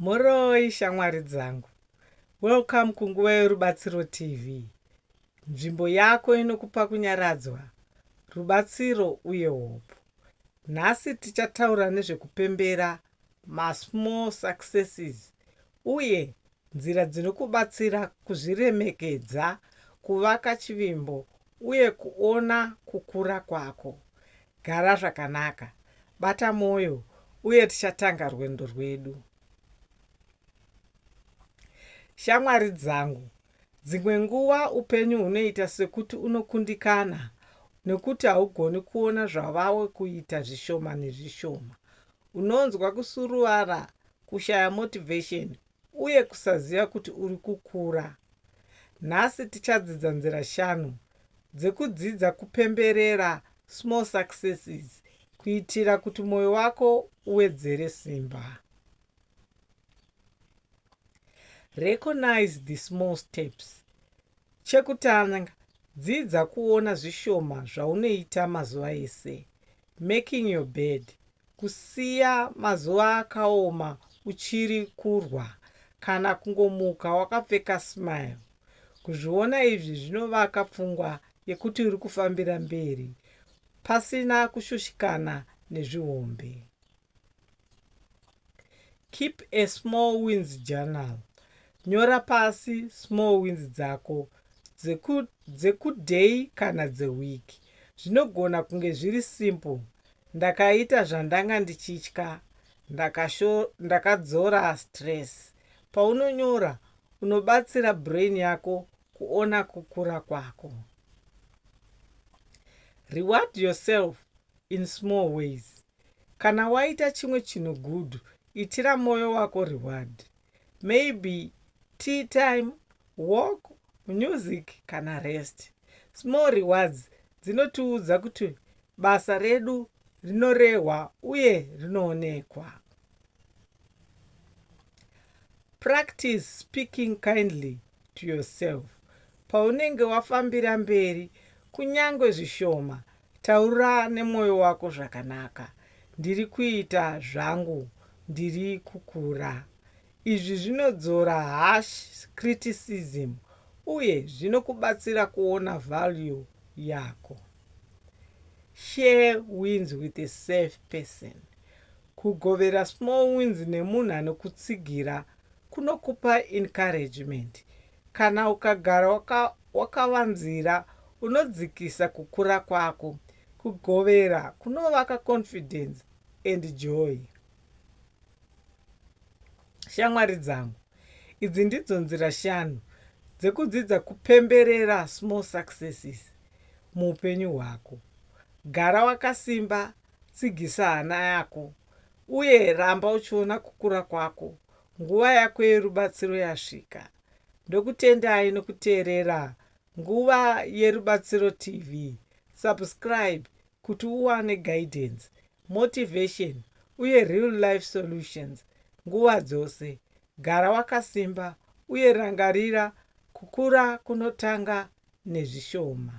Moroi shamwari dzangu. Welcome kunguva yerubatsiro TV. Nzvimbo yako inokupa kunyaradzwa, rubatsiro uye hope. Nhasi tichataura nezvekupembera small successes uye nzira dzinokubatsira kuzviremekedza, kuvaka chivimbo uye kuona kukura kwako. Gara zvakanaka, bata moyo uye tichatanga rwendo rwedu. Shamwari dzangu, dzimwe nguva upenyu hunoita sekuti unokundikana nekuti haugoni kuona zvavawe kuita zvishoma nezvishoma. Unonzwa kusuruvara, kushaya motivation uye kusaziva kuti uri kukura. Nhasi tichadzidza nzira 5 dzekudzidza kupemberera small successes kuitira kuti mwoyo wako uwedzere simba. Recognize the small steps. Chekutanga, dzidza kuona zvishoma zvaunoita mazuva ese. Making your bed. Kusiya mazuva akaoma uchiri kurwa kana kungomuka wakapfeka smile. Kuzviona izvi zvinovaka pfungwa yekuti uri kufambira mberi pasina kushushikana nezvihombe. Keep a small wins journal. Nyora pasi small wins dzako dzekuday kana dzewiki. Zvinogona kunge zviri simple. Ndakaita zvandanga ndichitya, ndakadzora stress. Paunonyora, unobatsira brain yako kuona kukura kwako. Reward yourself in small ways. Kana waita chimwe chinhu good, itira moyo wako reward. Maybe tea time, walk, music kana rest. Small rewards dzinotiudza kuti basa redu rinorehwa uye rinoonekwa. Practice speaking kindly to yourself. Paunenge wafambira mberi, kunyangwe zvishoma, taura nemwoyo wako zvakanaka. Ndiri kuita zvangu, ndiri kukura. Izvi zvinodzora harsh criticism uye zvinokubatsira kuona value yako. Share wins with a safe person. Kugovera small wins nemunhu anokutsigira kunokupa encouragement. Kana ukagara wakavanzira, unodzikisa kukura kwako. Kugovera kunovaka confidence and joy. Shamwari dzangu, idzi ndidzo nzira 5 dzekudzidza kupemberera small successes muupenyu hwako. Gara wakasimba, tsigisa hana yako, uye ramba uchiona kukura kwako. Nguva yako yerubatsiro yasvika. Ndokutendai nokuteerera nguva yerubatsiro TV. Subscribe kuti uwane guidance, motivation uye real life solutions. Nguva dzose, gara wakasimba uye rangarira kukura kunotanga nezvishoma.